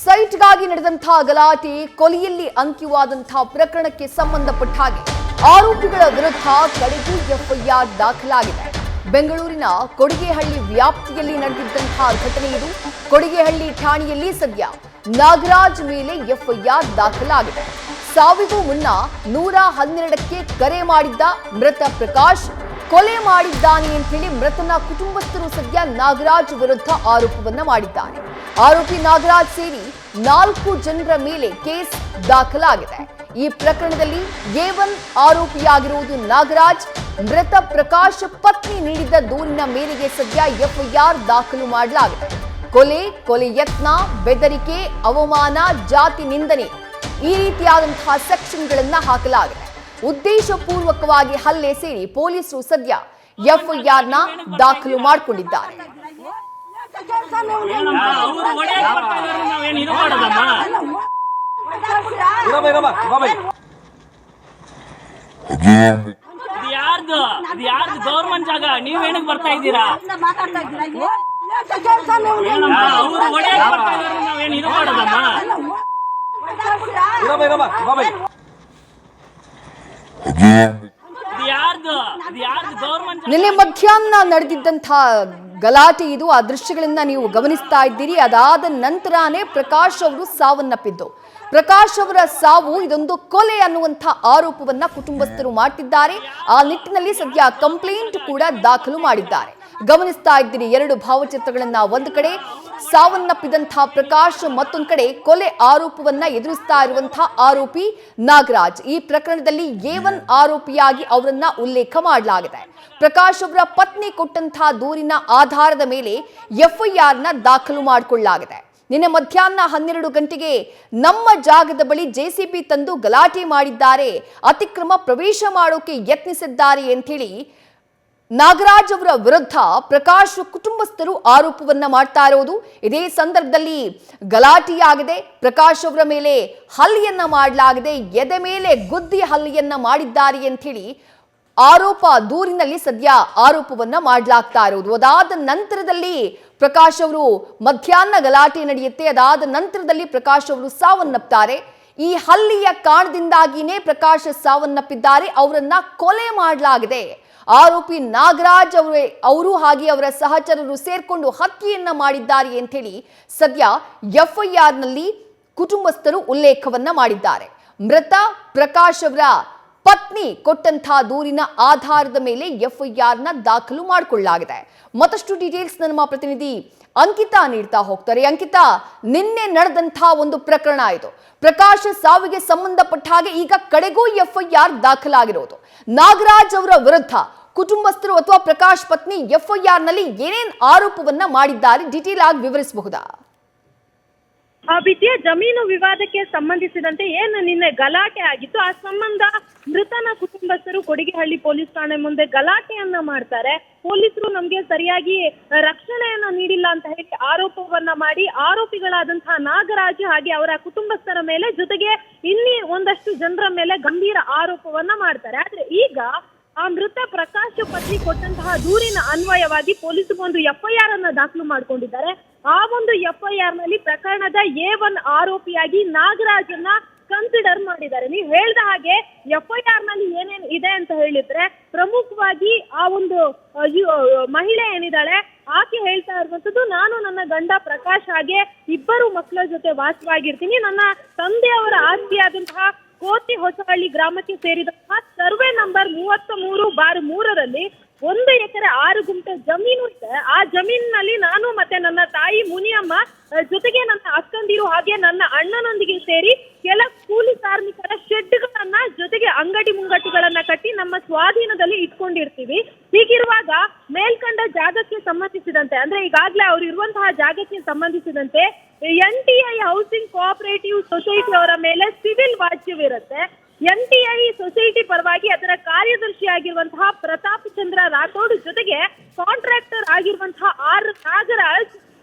ಸೈಟ್ಗಾಗಿ ನಡೆದಂತಹ ಗಲಾಟೆ ಕೊಲೆಯಲ್ಲಿ ಅಂತ್ಯವಾದಂತಹ ಪ್ರಕರಣಕ್ಕೆ ಸಂಬಂಧಪಟ್ಟ ಹಾಗೆ ಆರೋಪಿಗಳ ವಿರುದ್ಧ ಕಡೆಗೂ ಎಫ್ಐಆರ್ ದಾಖಲಾಗಿದೆ. ಬೆಂಗಳೂರಿನ ಕೊಡಿಗೆಹಳ್ಳಿ ವ್ಯಾಪ್ತಿಯಲ್ಲಿ ನಡೆದಿದ್ದಂತಹ ಘಟನೆ ಇದು. ಕೊಡಿಗೆಹಳ್ಳಿ ಠಾಣೆಯಲ್ಲಿ ಸದ್ಯ ನಾಗರಾಜ್ ಮೇಲೆ ಎಫ್ಐಆರ್ ದಾಖಲಾಗಿದೆ. ಸಾವಿಗೂ ಮುನ್ನ 112ಕ್ಕೆ ಕರೆ ಮಾಡಿದ್ದ ಮೃತ ಪ್ರಕಾಶ್ ಕೊಲೆ ಮಾಡಿದ್ದಾನೆ ಅಂತ ಹೇಳಿ ಮೃತನ ಕುಟುಂಬಸ್ಥರು ಸದ್ಯ ನಾಗರಾಜ್ ವಿರುದ್ಧ ಆರೋಪವನ್ನ ಮಾಡಿದ್ದಾರೆ. ಆರೋಪಿ ನಾಗರಾಜ್ ಸೇರಿ 4 ಜನರ ಮೇಲೆ ಕೇಸ್ ದಾಖಲಾಗಿದೆ. ಈ ಪ್ರಕರಣದಲ್ಲಿ A1 ಆರೋಪಿಯಾಗಿರುವುದು ನಾಗರಾಜ್. ಮೃತ ಪ್ರಕಾಶ್ ಪತ್ನಿ ನೀಡಿದ ದೂರಿನ ಮೇರೆಗೆ ಸದ್ಯ ಎಫ್ಐಆರ್ ದಾಖಲು ಮಾಡಲಾಗಿದೆ. ಕೊಲೆ ಯತ್ನ, ಬೆದರಿಕೆ, ಅವಮಾನ, ಜಾತಿ ನಿಂದನೆ ಈ ರೀತಿಯಾದಂತಹ ಸೆಕ್ಷನ್ಗಳನ್ನ ಹಾಕಲಾಗಿದೆ. ಉದ್ದೇಶಪೂರ್ವಕವಾಗಿ ಹಲ್ಲೆ ಸೇರಿ ಪೊಲೀಸರು ಸದ್ಯ ಎಫ್ಐಆರ್ ನ ದಾಖಲು ಮಾಡಿಕೊಂಡಿದ್ದಾರೆ. ಗೌರ್ಮೆಂಟ್ ಜಾಗ ನೀವೇನಕ್ಕೆ ಬರ್ತಾ ಇದ್ದೀರಾ? ನಾವೇನು ಇದು ಮಾಡೋದಮ್ಮ? ನಿನ್ನೆ ಮಧ್ಯಾಹ್ನ ನಡೆದಿದ್ದಂತಹ ಗಲಾಟೆ ಇದು. ಆ ದೃಶ್ಯಗಳನ್ನ ನೀವು ಗಮನಿಸ್ತಾ ಇದ್ದೀರಿ. ಅದಾದ ನಂತರನೇ ಪ್ರಕಾಶ್ ಅವರು ಸಾವನ್ನಪ್ಪಿದ್ದು. ಪ್ರಕಾಶ್ ಅವರ ಸಾವು ಇದೊಂದು ಕೊಲೆ ಅನ್ನುವಂಥ ಆರೋಪವನ್ನ ಕುಟುಂಬಸ್ಥರು ಮಾಡ್ತಿದ್ದಾರೆ. ಆ ನಿಟ್ಟಿನಲ್ಲಿ ಸದ್ಯ ಕಂಪ್ಲೇಂಟ್ ಕೂಡ ದಾಖಲು ಮಾಡಿದ್ದಾರೆ. ಗಮನಿಸ್ತಾ ಇದ್ದೀರಿ 2 ಭಾವಚಿತ್ರಗಳನ್ನ. ಒಂದು ಕಡೆ ಸಾವನ್ನಪ್ಪಿದಂತಹ ಪ್ರಕಾಶ್, ಮತ್ತೊಂದು ಕಡೆ ಕೊಲೆ ಆರೋಪವನ್ನ ಎದುರಿಸ್ತಾ ಇರುವಂತಹ ಆರೋಪಿ ನಾಗರಾಜ್. ಈ ಪ್ರಕರಣದಲ್ಲಿ A1 ಆರೋಪಿಯಾಗಿ ಅವರನ್ನ ಉಲ್ಲೇಖ ಮಾಡಲಾಗಿದೆ. ಪ್ರಕಾಶ್ ಅವರ ಪತ್ನಿ ಕೊಟ್ಟಂತಹ ದೂರಿನ ಆಧಾರದ ಮೇಲೆ ಎಫ್ಐಆರ್ ನ ದಾಖಲು ಮಾಡಿಕೊಳ್ಳಲಾಗಿದೆ. ನಿನ್ನೆ ಮಧ್ಯಾಹ್ನ 12 ಗಂಟೆಗೆ ನಮ್ಮ ಜಾಗದ ಬಳಿ JCB ತಂದು ಗಲಾಟೆ ಮಾಡಿದ್ದಾರೆ, ಅತಿಕ್ರಮ ಪ್ರವೇಶ ಮಾಡೋಕೆ ಯತ್ನಿಸಿದ್ದಾರೆ ಅಂತೇಳಿ ನಾಗರಾಜ್ ಅವರ ವಿರುದ್ಧ ಪ್ರಕಾಶ್ ಕುಟುಂಬಸ್ಥರು ಆರೋಪವನ್ನ ಮಾಡ್ತಾ ಇರೋದು. ಇದೇ ಸಂದರ್ಭದಲ್ಲಿ ಗಲಾಟೆಯಾಗಿದೆ. ಪ್ರಕಾಶ್ ಅವರ ಮೇಲೆ ಹಲ್ಲೆಯನ್ನ ಮಾಡಲಾಗಿದೆ. ಎದೆ ಮೇಲೆ ಗುದ್ದಿ ಹಲ್ಲೆಯನ್ನ ಮಾಡಿದ್ದಾರೆ ಅಂತ ಹೇಳಿ ಆರೋಪ ದೂರಿನಲ್ಲಿ ಸದ್ಯ ಆರೋಪವನ್ನ ಮಾಡಲಾಗ್ತಾ ಇರೋದು. ಅದಾದ ನಂತರದಲ್ಲಿ ಪ್ರಕಾಶ್ ಅವರು ಮಧ್ಯಾಹ್ನ ಗಲಾಟೆ ನಡೆಯುತ್ತೆ. ಅದಾದ ನಂತರದಲ್ಲಿ ಪ್ರಕಾಶ್ ಅವರು ಸಾವನ್ನಪ್ತಾರೆ. ಈ ಹಲ್ಲೆಯ ಕಾರಣದಿಂದಾಗಿನೇ ಪ್ರಕಾಶ್ ಸಾವನ್ನಪ್ಪಿದ್ದಾರೆ. ಅವರನ್ನ ಕೊಲೆ ಮಾಡಲಾಗಿದೆ. ಆರೋಪಿ ನಾಗರಾಜ್ ಅವರು ಹಾಗೆ ಅವರ ಸಹಚರರು ಸೇರ್ಕೊಂಡು ಹತ್ಯೆಯನ್ನ ಮಾಡಿದ್ದಾರೆ ಅಂತ ಹೇಳಿ ಸದ್ಯ ಎಫ್ಐಆರ್ ನಲ್ಲಿ ಕುಟುಂಬಸ್ಥರು ಉಲ್ಲೇಖವನ್ನ ಮಾಡಿದ್ದಾರೆ. ಮೃತ ಪ್ರಕಾಶ್ ಅವರ ಪತ್ನಿ ಕೊಟ್ಟಂತಹ ದೂರಿನ ಆಧಾರದ ಮೇಲೆ ಎಫ್ಐಆರ್ ನ ದಾಖಲು ಮಾಡಿಕೊಳ್ಳಲಾಗಿದೆ. ಮತ್ತಷ್ಟು ಡೀಟೇಲ್ಸ್ ನಮ್ಮ ಪ್ರತಿನಿಧಿ ಅಂಕಿತಾ ನೀಡ್ತಾ ಹೋಗ್ತಾರೆ. ಅಂಕಿತಾ, ನಿನ್ನೆ ನಡೆದಂತಹ ಒಂದು ಪ್ರಕರಣ ಇದು. ಪ್ರಕಾಶ್ ಸಾವಿಗೆ ಸಂಬಂಧಪಟ್ಟ ಹಾಗೆ ಈಗ ಕಡೆಗೂ ಎಫ್ಐಆರ್ ದಾಖಲಾಗಿರೋದು. ನಾಗರಾಜ್ ಅವರ ವಿರುದ್ಧ ಕುಟುಂಬಸ್ಥರು ಅಥವಾ ಪ್ರಕಾಶ್ ಪತ್ನಿ ಎಫ್ಐಆರ್ ನಲ್ಲಿ ಏನೇನ್ ಆರೋಪವನ್ನ ಮಾಡಿದ್ದಾರೆ, ಡೀಟೇಲ್ ಆಗಿ ವಿವರಿಸಬಹುದಾ? ವಿದ್ಯಾ, ಜಮೀನು ವಿವಾದಕ್ಕೆ ಸಂಬಂಧಿಸಿದಂತೆ ಏನು ನಿನ್ನೆ ಗಲಾಟೆ ಆಗಿತ್ತು, ಆ ಸಂಬಂಧ ಮೃತನ ಕುಟುಂಬಸ್ಥರು ಕೊಡಿಗೆಹಳ್ಳಿ ಪೊಲೀಸ್ ಠಾಣೆ ಮುಂದೆ ಗಲಾಟೆಯನ್ನ ಮಾಡ್ತಾರೆ. ಪೊಲೀಸರು ನಮ್ಗೆ ಸರಿಯಾಗಿ ರಕ್ಷಣೆಯನ್ನ ನೀಡಿಲ್ಲ ಅಂತ ಹೇಳಿ ಆರೋಪವನ್ನ ಮಾಡಿ ಆರೋಪಿಗಳಾದಂತಹ ನಾಗರಾಜ್ ಹಾಗೆ ಅವರ ಕುಟುಂಬಸ್ಥರ ಮೇಲೆ ಜೊತೆಗೆ ಇನ್ನಿ ಒಂದಷ್ಟು ಜನರ ಮೇಲೆ ಗಂಭೀರ ಆರೋಪವನ್ನ ಮಾಡ್ತಾರೆ. ಆದ್ರೆ ಈಗ ಆ ಮೃತ ಪ್ರಕಾಶ್ ಪತ್ನಿ ಕೊಟ್ಟಂತಹ ದೂರಿನ ಅನ್ವಯವಾಗಿ ಪೊಲೀಸರು ಒಂದು ಎಫ್ಐಆರ್ ಅನ್ನ ದಾಖಲು ಮಾಡಿಕೊಂಡಿದ್ದಾರೆ. ಆ ಒಂದು ಎಫ್ಐಆರ್ ನಲ್ಲಿ ಪ್ರಕರಣದ A1 ಆರೋಪಿಯಾಗಿ ನಾಗರಾಜನ್ನ ಕನ್ಸಿಡರ್ ಮಾಡಿದ್ದಾರೆ. ನೀವು ಹೇಳ್ದ ಹಾಗೆ ಎಫ್ಐಆರ್ ನಲ್ಲಿ ಏನೇನ್ ಇದೆ ಅಂತ ಹೇಳಿದ್ರೆ, ಪ್ರಮುಖವಾಗಿ ಆ ಒಂದು ಮಹಿಳೆ ಏನಿದ್ದಾಳೆ ಆಕೆ ಹೇಳ್ತಾ ಇರುವಂತದ್ದು, ನಾನು ನನ್ನ ಗಂಡ ಪ್ರಕಾಶ್ ಹಾಗೆ 2 ಮಕ್ಕಳ ಜೊತೆ ವಾಸವಾಗಿರ್ತೀನಿ. ನನ್ನ ತಂದೆಯವರ ಆಸ್ತಿಯಾದಂತಹ ಕೋತಿ ಹೊಸಹಳ್ಳಿ ಗ್ರಾಮಕ್ಕೆ ಸೇರಿದಂತಹ ಸರ್ವೆ ನಂಬರ್ 33/3ರಲ್ಲಿ 1 ಎಕರೆ 6 ಗುಂಟೆ ಜಮೀನು ಇದೆ. ಆ ಜಮೀನಿನಲ್ಲಿ ನಾನು ಮತ್ತೆ ನನ್ನ ತಾಯಿ ಮುನಿಯಮ್ಮ ಜೊತೆಗೆ ನನ್ನ ಅಕ್ಕಂದಿರು ಹಾಗೆ ನನ್ನ ಅಣ್ಣನೊಂದಿಗೆ ಸೇರಿ ಕೆಲ ಕೂಲಿ ಕಾರ್ಮಿಕರ ಶೆಡ್ಗಳನ್ನ ಜೊತೆಗೆ ಅಂಗಡಿ ಮುಂಗಟ್ಟುಗಳನ್ನ ಕಟ್ಟಿ ನಮ್ಮ ಸ್ವಾಧೀನದಲ್ಲಿ ಇಟ್ಕೊಂಡಿರ್ತೀವಿ. ಹೀಗಿರುವಾಗ ಮೇಲ್ಕಂಡ ಜಾಗಕ್ಕೆ ಸಂಬಂಧಿಸಿದಂತೆ, ಅಂದ್ರೆ ಈಗಾಗ್ಲೇ ಅವ್ರು ಇರುವಂತಹ ಜಾಗಕ್ಕೆ ಸಂಬಂಧಿಸಿದಂತೆ NTI ಹೌಸಿಂಗ್ ಕೋಆಪರೇಟಿವ್ ಸೊಸೈಟಿ ಅವರ ಮೇಲೆ ಸಿವಿಲ್ ವಾಚ್ಯವಿರುತ್ತೆ. NTI ಸೊಸೈಟಿ ಪರವಾಗಿ ಅದರ ಕಾರ್ಯದರ್ಶಿ ಆಗಿರುವಂತಹ ಪ್ರತಾಪ್ ಚಂದ್ರ ರಾಠೋಡ್ ಜೊತೆಗೆ ಕಾಂಟ್ರಾಕ್ಟರ್ ಆಗಿರುವಂತಹ R ನಾಗರಾಜ್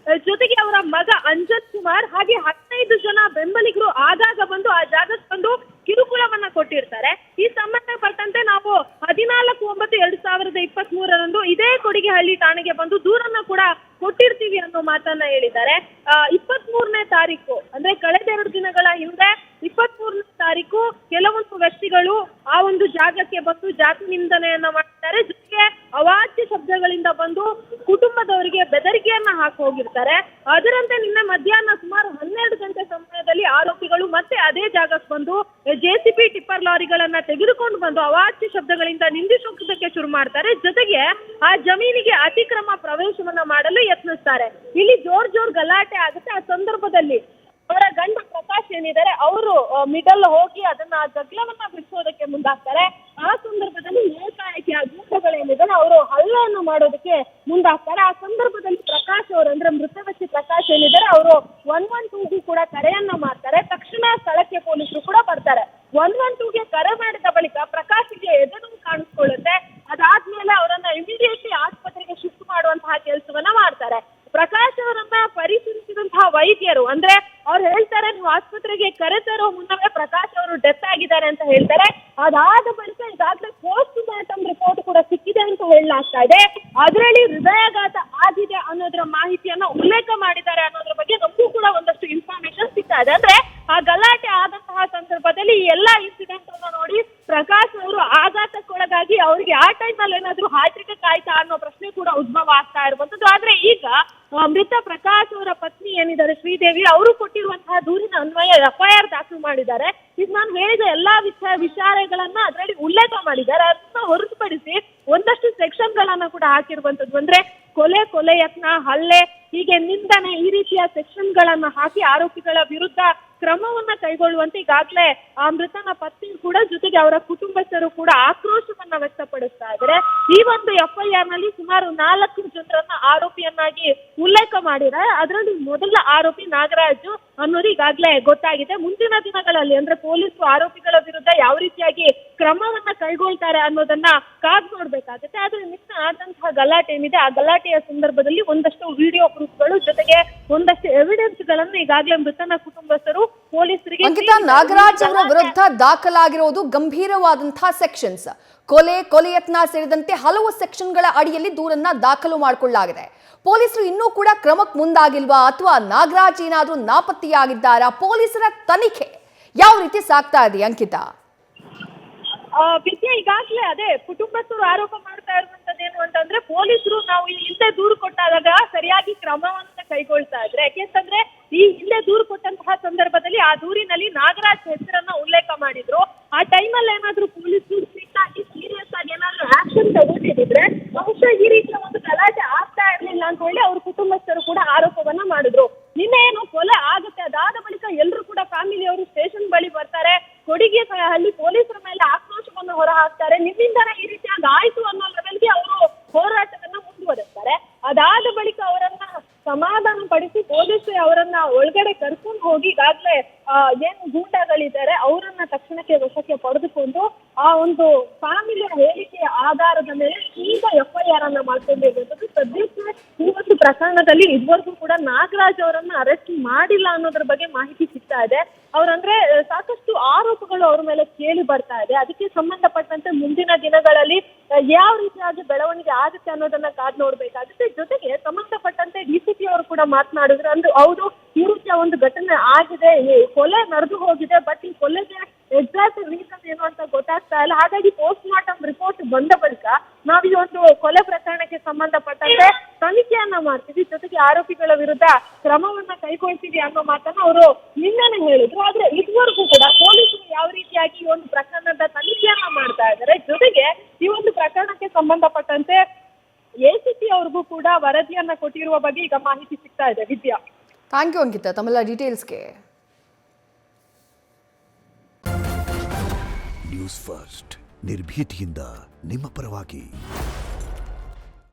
ಜೊತೆಗೆ ಅವರ ಮಗ ಅಂಜನ್ ಕುಮಾರ್ ಹಾಗೆ 15 ಜನ ಬೆಂಬಲಿಗರು ಆಗಾಗ ಬಂದು ಆ ಜಾಗಕ್ಕೆ ಬಂದು ಕಿರುಕುಳವನ್ನ ಕೊಟ್ಟಿರ್ತಾರೆ. ಈ ಸಂಬಂಧಪಟ್ಟಂತೆ ನಾವು 14/9/2023 ಇದೇ ಕೊಡಿಗೆಹಳ್ಳಿ ಠಾಣೆಗೆ ಬಂದು ದೂರನ್ನ ಕೂಡ ಕೊಟ್ಟಿರ್ತೀವಿ ಅನ್ನೋ ಮಾತನ್ನ ಹೇಳಿದ್ದಾರೆ. 23ನೇ ತಾರೀಕು ಅಂದ್ರೆ ಕಳೆದ 2 ದಿನಗಳ ಹಿಂದೆ 23ನೇ ತಾರೀಕು ಕೆಲವೊಂದು ವ್ಯಕ್ತಿಗಳು ಆ ಒಂದು ಜಾಗಕ್ಕೆ ಬಂದು ಜಾತಿ ನಿಂದನೆಯನ್ನ ಮಾಡ್ತಾರೆ. ಜೊತೆಗೆ ಅವಾಚ್ಯ ಶಬ್ದಗಳಿಂದ ಬಂದು ಕುಟುಂಬದವರಿಗೆ ಬೆದರಿಕೆಯನ್ನ ಹಾಕಿ ಹೋಗಿರ್ತಾರೆ. ಅದರಂತೆ ನಿನ್ನೆ ಮಧ್ಯಾಹ್ನ ಸುಮಾರು 12 ಗಂಟೆ ಸಮಯದಲ್ಲಿ ಆರೋಪಿಗಳು ಮತ್ತೆ ಅದೇ ಜಾಗಕ್ಕೆ ಬಂದು JCB ಟಿಪ್ಪರ್ ಲಾರಿಗಳನ್ನ ತೆಗೆದುಕೊಂಡು ಬಂದು ಅವಾಚ್ಯ ಶಬ್ದಗಳಿಂದ ನಿಂದಿಸೋದಕ್ಕೆ ಶುರು ಮಾಡ್ತಾರೆ. ಜೊತೆಗೆ ಆ ಜಮೀನಿಗೆ ಅತಿಕ್ರಮ ಪ್ರವೇಶವನ್ನ ಮಾಡಲು ಯತ್ನಿಸ್ತಾರೆ. ಇಲ್ಲಿ ಜೋರ್ ಗಲಾಟೆ ಆಗುತ್ತೆ. ಆ ಸಂದರ್ಭದಲ್ಲಿ ಅವರ ಗಂಡ ಪ್ರಕಾಶ್ ಏನಿದ್ದಾರೆ ಅವರು ಮಿಡಲ್ ಹೋಗಿ ಅದನ್ನ ಜಗಳವನ್ನ ಬಿಡಿಸೋದಕ್ಕೆ ಮುಂದಾಗ್ತಾರೆ. ಆ ಸಂದರ್ಭದಲ್ಲಿ ಏಕಾಏಕಿ ಆ ಗೂಂಡಗಳೇನಿದ್ದಾರೆ ಅವರು ಹಲ್ಲೆಯನ್ನು ಮಾಡೋದಕ್ಕೆ ಮುಂದಾಗ್ತಾರೆ. ಆ ಸಂದರ್ಭದಲ್ಲಿ ಪ್ರಕಾಶ್ ಅವರು ಅಂದ್ರೆ ಮೃತ ವ್ಯಕ್ತಿ ಪ್ರಕಾಶ್ ಏನಿದ್ದಾರೆ ಅವರು 112ಗೂ ಕೂಡ ಕರೆಯನ್ನ ಮಾಡ್ತಾರೆ. ತಕ್ಷಣ ಸ್ಥಳಕ್ಕೆ ಪೊಲೀಸರು ಕೂಡ ಬರ್ತಾರೆ. 112ಗೆ ಕರೆ ಮಾಡಿದ ಬಳಿಕ ಪ್ರಕಾಶ್ಗೆ ಎದೆನೋವು ಕಾಣಿಸ್ಕೊಳ್ಳುತ್ತೆ. ಅದಾದ್ಮೇಲೆ ಅವರನ್ನ ಇಮಿಡಿಯೇಟ್ಲಿ ಆಸ್ಪತ್ರೆಗೆ ಶಿಫ್ಟ್ ಮಾಡುವಂತಹ ಕೆಲಸವನ್ನ ಮಾಡ್ತಾರೆ. ಪ್ರಕಾಶ್ ಅವರನ್ನ ಪರಿಶೀಲಿಸಿದಂತಹ ವೈದ್ಯರು ಅಂದ್ರೆ ಅವ್ರು ಹೇಳ್ತಾರೆ, ನೀವು ಆಸ್ಪತ್ರೆಗೆ ಕರೆತರೋ ಮುನ್ನವೇ ಪ್ರಕಾಶ್ ಅವರು ಡೆತ್ ಆಗಿದ್ದಾರೆ ಅಂತ ಹೇಳ್ತಾರೆ. ಅದಾದ ಬಳಿಕ ಈಗಾಗಲೇ ಪೋಸ್ಟ್ ಮಾರ್ಟಮ್ ರಿಪೋರ್ಟ್ ಕೂಡ ಸಿಕ್ಕಿದೆ ಅಂತ ಹೇಳಲಾಗ್ತಾ ಇದೆ. ಅದರಲ್ಲಿ ಹೃದಯಾಘಾತ ಆಗಿದೆ ಅನ್ನೋದ್ರ ಮಾಹಿತಿಯನ್ನ ಉಲ್ಲೇಖ ಮಾಡಿದ್ದಾರೆ ಅನ್ನೋದ್ರ ಬಗ್ಗೆ ನಮಗೂ ಕೂಡ ಒಂದಷ್ಟು ಇನ್ಫಾರ್ಮೇಶನ್ ಸಿಗ್ತಾ ಇದೆ. ಅಂದ್ರೆ ಆ ಗಲಾಟೆ ಆದಂತಹ ಸಂದರ್ಭದಲ್ಲಿ ಈ ಎಲ್ಲಾ ಇನ್ಸಿಡೆಂಟ್ ಅನ್ನ ನೋಡಿ ಪ್ರಕಾಶ್ ಅವರು ಆಘಾತಕ್ಕೊಳಗಾಗಿ ಅವರಿಗೆ ಆ ಟೈಮಲ್ಲಿ ಏನಾದ್ರು ಹಾರ್ಟ್ ಅಟ್ಯಾಕ್ ಆಯ್ತಾ ಅನ್ನೋ ಪ್ರಶ್ನೆ ಕೂಡ ಉದ್ಭವ ಆಗ್ತಾ ಇರುವಂತದ್ದು. ಆದ್ರೆ ಈಗ ಮೃತ ಪ್ರಕಾಶ್ ಅವರ ಪತ್ನಿ ಏನಿದ್ದಾರೆ ಶ್ರೀದೇವಿ ಅವರು ಕೊಟ್ಟಿರುವಂತಹ ದೂರಿನ ಅನ್ವಯ FIR ದಾಖಲು ಮಾಡಿದ್ದಾರೆ. ಈಗ ನಾನು ಹೇಳಿದ ಎಲ್ಲಾ ವಿಚಾರಗಳನ್ನ ಅದರಲ್ಲಿ ಉಲ್ಲೇಖ ಮಾಡಿದ್ದಾರೆ. ಅದನ್ನ ಹೊರತುಪಡಿಸಿ ಒಂದಷ್ಟು ಸೆಕ್ಷನ್ ಗಳನ್ನ ಕೂಡ ಹಾಕಿರುವಂತದ್ದು. ಅಂದ್ರೆ ಕೊಲೆ ಯತ್ನ, ಹಲ್ಲೆ, ಹೀಗೆ ನಿಂದನೆ, ಈ ರೀತಿಯ ಸೆಕ್ಷನ್ ಗಳನ್ನ ಹಾಕಿ ಆರೋಪಿಗಳ ವಿರುದ್ಧ ಕ್ರಮವನ್ನ ಕೈಗೊಳ್ಳುವಂತೆ ಈಗಾಗಲೇ ಆ ಮೃತನ ಪತ್ನಿ ಕೂಡ ಜೊತೆಗೆ ಅವರ ಕುಟುಂಬಸ್ಥರು ಕೂಡ ಆಕ್ರೋಶವನ್ನ ವ್ಯಕ್ತಪಡಿಸ್ತಾ ಇದ್ದಾರೆ. ಈ ಒಂದು FIR ನಲ್ಲಿ ಸುಮಾರು 4 ಜನರನ್ನ ಆರೋಪಿಯನ್ನಾಗಿ ಉಲ್ಲೇಖ ಮಾಡಿದ್ದಾರೆ. ಅದರಲ್ಲಿ ಮೊದಲ ಆರೋಪಿ ನಾಗರಾಜು ಅನ್ನೋದು ಈಗಾಗಲೇ ಗೊತ್ತಾಗಿದೆ. ಮುಂದಿನ ದಿನಗಳಲ್ಲಿ ಅಂದ್ರೆ ಪೊಲೀಸರು ಆರೋಪಿಗಳ ವಿರುದ್ಧ ಯಾವ ರೀತಿಯಾಗಿ ಕ್ರಮವನ್ನ ಕೈಗೊಳ್ತಾರೆ ಅನ್ನೋದನ್ನ ಕಾದ್ ನೋಡ್ಬೇಕಾಗುತ್ತೆ. ಆದ್ರೆ ನಿನ್ನೆ ಆದಂತಹ ಗಲಾಟೆ ಏನಿದೆ ಆ ಗಲಾಟೆಯ ಸಂದರ್ಭದಲ್ಲಿ ಒಂದಷ್ಟು ವಿಡಿಯೋ ಪ್ರೂಫ್ಗಳು ಜೊತೆಗೆ ಒಂದಷ್ಟು ಎವಿಡೆನ್ಸ್ ಗಳನ್ನ ಈಗಾಗಲೇ ಮೃತನ ಕುಟುಂಬಸ್ಥರು ಪೊಲೀಸರಿಗೆ ಅಂಕಿತಾ, ನಾಗರಾಜ್ ಅವರ ವಿರುದ್ಧ ದಾಖಲಾಗಿರುವುದು ಗಂಭೀರವಾದಂತಹ ಸೆಕ್ಷನ್ಸ್, ಕೊಲೆ ಯತ್ನ ಸೇರಿದಂತೆ ಹಲವು ಸೆಕ್ಷನ್ಗಳ ಅಡಿಯಲ್ಲಿ ದೂರನ್ನ ದಾಖಲು ಮಾಡಿಕೊಳ್ಳಲಾಗಿದೆ. ಪೊಲೀಸರು ಇನ್ನೂ ಕೂಡ ಕ್ರಮಕ್ಕೆ ಮುಂದಾಗಿಲ್ವಾ ಅಥವಾ ನಾಗರಾಜ್ ಏನಾದ್ರೂ ನಾಪತ್ತೆಯಾಗಿದ್ದಾರಾ? ಪೊಲೀಸರ ತನಿಖೆ ಯಾವ ರೀತಿ ಸಾಗ್ತಾ ಇದೆ ಅಂಕಿತಾ? ವಿದ್ಯಾ, ಈಗಾಗಲೇ ಅದೇ ಕುಟುಂಬಸ್ಥರು ಆರೋಪ ಮಾಡ್ತಾ ಇರುವಂತದ್ದೇನು ಅಂತಂದ್ರೆ ಪೊಲೀಸರು ನಾವು ಈ ಹಿಂದೆ ದೂರು ಕೊಟ್ಟಾಗ ಸರಿಯಾಗಿ ಕ್ರಮವನ್ನ ಕೈಗೊಳ್ತಾ ಇದ್ರೆ, ಯಾಕೆಂತಂದ್ರೆ ಈ ಹಿಂದೆ ದೂರು ಕೊಟ್ಟಂತಹ ಸಂದರ್ಭದಲ್ಲಿ ಆ ದೂರಿನಲ್ಲಿ ನಾಗರಾಜ್ ಹೆಸರನ್ನ ಉಲ್ಲೇಖ ಮಾಡಿದ್ರು. ಆ ಟೈಮಲ್ಲಿ ಏನಾದ್ರು ಪೊಲೀಸರು ಸೀರಿಯಸ್ ಆಗಿ ಏನಾದ್ರು ಆಕ್ಷನ್ ತಗೊಂಡಿದ್ರೆ ಬಹುಶಃ ಈ ರೀತಿಯ ಒಂದು ಗಲಾಟೆ ಆಗ್ತಾ ಇರ್ಲಿಲ್ಲ ಅಂತ ಹೇಳಿ ಅವ್ರ ಕುಟುಂಬಸ್ಥರು ಕೂಡ ಆರೋಪವನ್ನ ಮಾಡಿದ್ರು. ನಿನ್ನೆ ಏನು ಕೊಲೆ ಆಗುತ್ತೆ, ಅದಾದ ಬಳಿಕ ಎಲ್ಲರೂ ಕೂಡ ಫ್ಯಾಮಿಲಿಯವರು ಸ್ಟೇಷನ್ ಬಳಿ ಬರ್ತಾರೆ. ಕೊಡಿಗೆಹಳ್ಳಿ ಪೊಲೀಸರ ಮೇಲೆ ಆಕ್ರೋಶವನ್ನು ಹೊರ ಹಾಕ್ತಾರೆ. ನಿಮ್ಮಿಂದನೇ ಈ ರೀತಿಯಾಗಿ ಆಯ್ತು ಅನ್ನೋ ಲೆವೆಲ್ಗೆ ಅವರು ಹೋರಾಟವನ್ನ ಮುಂದುವರೆಸ್ತಾರೆ. ಅದಾದ ಬಳಿಕ ಅವರನ್ನ ಸಮಾಧಾನ ಪಡಿಸಿ ಪೊಲೀಸರು ಅವರನ್ನ ಒಳಗಡೆ ಕರ್ಕೊಂಡು ಹೋಗಿ ಈಗಾಗಲೇ ಏನು ಗೂಂಡಾಗಳಿದ್ದಾರೆ ಅವರನ್ನ ತಕ್ಷಣಕ್ಕೆ ವಶಕ್ಕೆ ಪಡೆದುಕೊಂಡು ಆ ಒಂದು ಫ್ಯಾಮಿಲಿಯ ಹೇಳಿಕೆಯ ಆಧಾರದ ಮೇಲೆ ಈಗ FIR ಅನ್ನ ಮಾಡ್ಕೊಂಡಿರುವಂತದ್ದು. ಸದ್ಯಕ್ಕೆ ಈ ಒಂದು ಪ್ರಕರಣದಲ್ಲಿ ಇದುವರೆಗೂ ಕೂಡ ನಾಗರಾಜ್ ಅವರನ್ನ ಅರೆಸ್ಟ್ ಮಾಡಿಲ್ಲ ಅನ್ನೋದ್ರ ಬಗ್ಗೆ ಮಾಹಿತಿ ಸಿಗ್ತಾ ಇದೆ. ಅವ್ರಂದ್ರೆ ಸಾಕಷ್ಟು ಆರೋಪಗಳು ಅವ್ರ ಮೇಲೆ ಕೇಳಿ ಬರ್ತಾ ಇದೆ. ಅದಕ್ಕೆ ಸಂಬಂಧಪಟ್ಟಂತೆ ಮುಂದಿನ ದಿನಗಳಲ್ಲಿ ಯಾವ ರೀತಿಯಾಗಿ ಬೆಳವಣಿಗೆ ಆಗುತ್ತೆ ಅನ್ನೋದನ್ನ ಕಾದ್ ನೋಡ್ಬೇಕಾಗುತ್ತೆ. ಜೊತೆಗೆ ಸಂಬಂಧಪಟ್ಟಂತೆ DCP ಅವರು ಕೂಡ ಮಾತನಾಡಿದ್ರು. ಅಂದ್ರೆ ಹೌದು, ಈ ರೀತಿಯ ಒಂದು ಘಟನೆ ಆಗಿದೆ, ಕೊಲೆ ನಡೆದು ಹೋಗಿದೆ, ಬಟ್ ಈ ಕೊಲೆಗೆ ಎಕ್ಸಾಕ್ಟ್ ರೀಸನ್ ಏನು ಅಂತ ಗೊತ್ತಾಗ್ತಾ ಇಲ್ಲ. ಹಾಗಾಗಿ ಪೋಸ್ಟ್ ಮಾರ್ಟಮ್ ರಿಪೋರ್ಟ್ ಬಂದ ಬಳಿಕ ನಾವು ಈ ಒಂದು ಕೊಲೆ ಪ್ರಕರಣಕ್ಕೆ ಸಂಬಂಧಪಟ್ಟಂತೆ ತನಿಖೆಯನ್ನ ಮಾಡ್ತೀವಿ, ಜೊತೆಗೆ ಆರೋಪಿಗಳ ವಿರುದ್ಧ ಕ್ರಮವನ್ನ ಕೈಗೊಳ್ತೀವಿ ಅನ್ನೋ ಮಾತನ್ನ ಅವರು ನಿನ್ನೆನೆ ಹೇಳಿದ್ರು. ಆದ್ರೆ ಇದುವರೆಗೂ ಕೂಡ ಪೊಲೀಸರು ಯಾವ ರೀತಿಯಾಗಿ ಈ ಒಂದು ಪ್ರಕರಣದ ತನಿಖೆಯನ್ನ ಮಾಡ್ತಾ ಇದ್ದಾರೆ, ಜೊತೆಗೆ ಈ ಒಂದು ಪ್ರಕರಣಕ್ಕೆ ಸಂಬಂಧಪಟ್ಟಂತೆ ACP ಅವ್ರಿಗೂ ಕೂಡ ವರದಿಯನ್ನ ಕೊಟ್ಟಿರುವ ಬಗ್ಗೆ ಈಗ ಮಾಹಿತಿ ಸಿಗ್ತಾ ಇದೆ. ವಿದ್ಯಾ, ಥ್ಯಾಂಕ್ ಯು ಅಂಕಿತಾ ತಮ್ಮೆಲ್ಲ ಡೀಟೇಲ್ಸ್ಗೆ. ನ್ಯೂಸ್ ಫಸ್ಟ್ ನಿರ್ಭೀತಿಯಿಂದ ನಿಮ್ಮ ಪರವಾಗಿ.